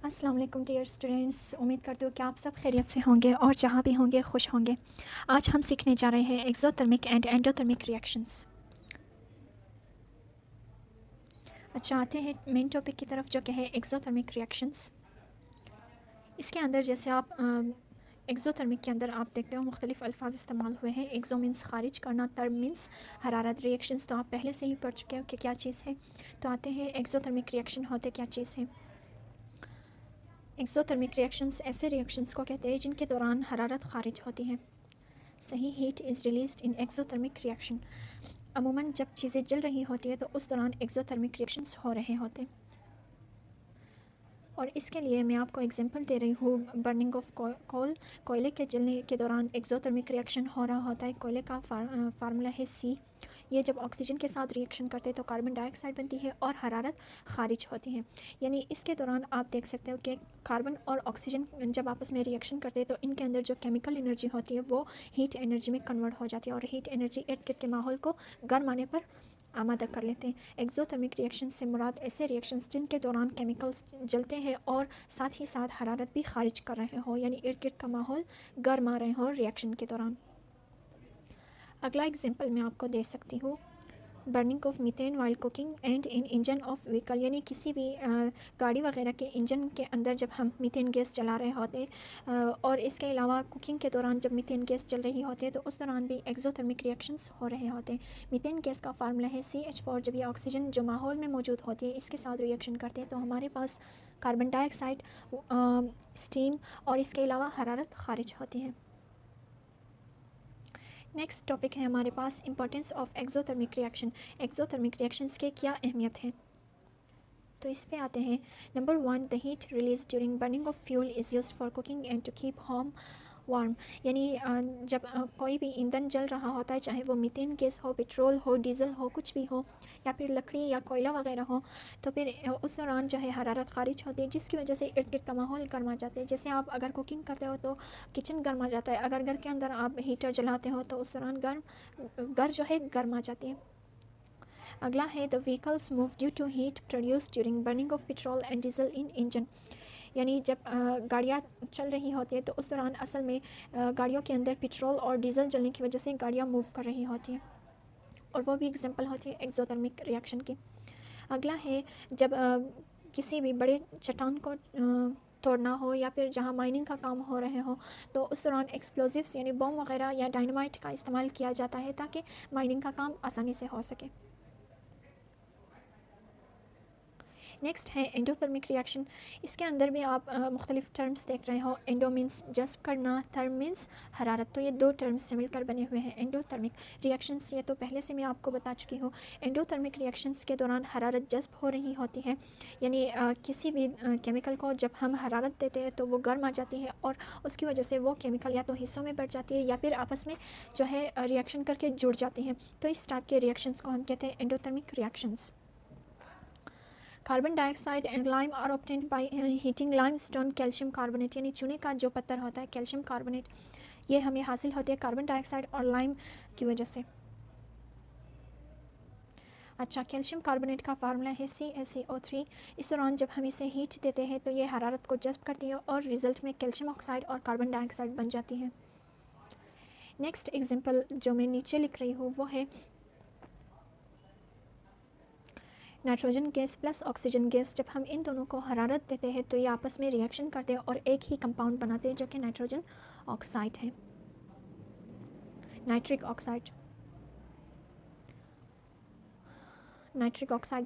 अस्सलाम वालेकुम dear students, उम्मीद करती हूँ कि आप सब खैरियत से होंगे और जहाँ भी होंगे खुश होंगे। आज हम सीखने जा रहे हैं एक्सोथर्मिक एंड एंडोथर्मिक रिएक्शंस। अच्छा, आते हैं मेन टॉपिक की तरफ जो कि है एक्सोथर्मिक रिएक्शंस। इसके अंदर जैसे आप एक्सोथर्मिक के अंदर आप देखते हो मुख्तलिफ अल्फाज इस्तेमाल हुए हैं। एक्सो मीन्स खारिज करना, थर्म मीन्स हरारत। रिएक्शंस तो आप पहले से ही पढ़ चुके हो कि क्या चीज़ है। तो आते हैं एक्सोथर्मिक रिएक्शन होते क्या चीज़ है। एक्सोथर्मिक रिएक्शंस ऐसे रिएक्शंस को कहते हैं जिनके दौरान हरारत खारिज होती है। सही, heat is released in exothermic reaction. अमूमन जब चीज़ें जल रही होती है तो उस दौरान एक्सोथर्मिक रिएक्शंस हो रहे होते हैं। और इसके लिए मैं आपको एग्जांपल दे रही हूँ बर्निंग ऑफ कोल। कोयले के जलने के दौरान एक्सोथर्मिक रिएक्शन हो रहा होता है। कोयले का फार्मूला है C। ये जब ऑक्सीजन के साथ रिएक्शन करते हैं तो कार्बन डाइऑक्साइड बनती है और हरारत खारिज होती है। यानी इसके दौरान आप देख सकते हो कि कार्बन और ऑक्सीजन जब आपस में रिएक्शन करते हैं तो इनके अंदर जो केमिकल एनर्जी होती है वो हीट एनर्जी में कन्वर्ट हो जाती है और हीट एनर्जी इर्द गिर्द के माहौल को गर्म आने पर आमादा कर लेते हैं। एक्सोथर्मिक रिएक्शन से मुराद ऐसे रिएक्शंस जिनके दौरान केमिकल्स जलते हैं और साथ ही साथ हरारत भी खारिज कर रहे हो, यानी इर्द गिर्द का माहौल गर्म आ रहे हो रिएक्शन के दौरान। अगला एग्जांपल मैं आपको दे सकती हूँ burning of methane while cooking and in engine of vehicle. यानी किसी भी गाड़ी वगैरह के इंजन के अंदर जब हम मीथेन गैस जला रहे होते और इसके अलावा कुकिंग के दौरान जब मीथेन गैस जल रही होती है तो उस दौरान भी एक्सोथर्मिक रिएक्शंस हो रहे होते हैं। मीथेन गैस का फार्मूला है CH4। जब ये ऑक्सीजन जो माहौल में मौजूद होती है इसके साथ रिएक्शन करते हैं तो हमारे पास कार्बन डाइऑक्साइड, स्टीम और इसके अलावा हरारत खारिज होती है। नेक्स्ट टॉपिक है हमारे पास importance of exothermic reaction. Exothermic reactions के क्या अहमियत है, तो इस पे आते हैं। Number 1, the heat release during burning of fuel is used for cooking and to keep home warm. यानी जब कोई भी ईंधन जल रहा होता है, चाहे वो मीथेन गैस हो, पेट्रोल हो, डीजल हो, कुछ भी हो, या फिर लकड़ी या कोयला वगैरह हो, तो फिर उस दौरान जो है हरारत खारिज होती है जिसकी वजह से इर्द गिर्द का माहौल गर्मा जाता है। जैसे आप अगर कुकिंग करते हो तो किचन गर्मा जाता है, अगर घर के अंदर आप हीटर जलाते हो तो उस दौरान घर जो है गर्मा जाती है। अगला है the vehicles move due to heat produce during burning of petrol and diesel in engine. यानी जब गाड़ियाँ चल रही होती है तो उस दौरान असल में गाड़ियों के अंदर पेट्रोल और डीजल जलने की वजह से गाड़ियाँ मूव कर रही होती हैं और वो भी एग्जांपल होती है एक्सोथर्मिक रिएक्शन की। अगला है जब किसी भी बड़े चट्टान को तोड़ना हो या फिर जहाँ माइनिंग का काम हो रहे हो तो उस दौरान एक्सप्लोजिव्स यानी बम वगैरह या डायनामाइट का इस्तेमाल किया जाता है ताकि माइनिंग का काम आसानी से हो सके। नेक्स्ट है एंडोथर्मिक रिएक्शन। इसके अंदर भी आप मुख्तलिफ टर्म्स देख रहे हो। एंडो मीन्स जज्ब करना, थर्म मीन्स हरारत। तो ये दो टर्म्स से मिलकर बने हुए हैं एंडोथर्मिक रिएक्शंस। ये तो पहले से मैं आपको बता चुकी हूँ। एंडोथर्मिक रिएक्शंस के दौरान हरारत जज्ब हो रही होती है, यानी किसी भी केमिकल को जब हम हरारत देते हैं तो वो गर्म आ जाती है और उसकी वजह से वो केमिकल या तो हिस्सों में बढ़ जाती है या फिर आपस में जो है रिएक्शन करके जुड़ जाती हैं। तो इस टाइप के रिएक्शंस को हम कहते हैं endothermic reactions. Carbon dioxide and lime are obtained by heating limestone calcium carbonate. यानी चूने का जो पत्थर होता है कैल्शियम कार्बोनेट, ये हमें हासिल होती है कार्बन डाइऑक्साइड और लाइम की वजह से। अच्छा, कैल्शियम कार्बोनेट का फार्मूला है CaCO3। इस दौरान जब हम इसे हीट देते हैं तो ये हरारत को जज्ब करती है और रिजल्ट में कैल्शियम ऑक्साइड और कार्बन डाइऑक्साइड बन जाती है। नेक्स्ट एग्जाम्पल जो मैं नीचे लिख रही हूँ वो है nitrogen gas plus oxygen gas. जब हम इन दोनों को हरारत देते हैं तो ये आपस में रिएक्शन करते हैं और एक ही कंपाउंड बनाते हैं जो कि नाइट्रोजन ऑक्साइड है, नाइट्रिक ऑक्साइड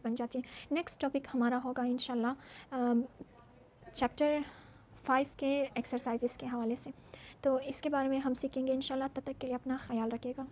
बन जाती है। नेक्स्ट टॉपिक हमारा होगा इंशाल्लाह चैप्टर 5 के एक्सरसाइजेस के हवाले से, तो इसके बारे में हम सीखेंगे इंशाल्लाह। तब तक के लिए अपना ख्याल रखिएगा।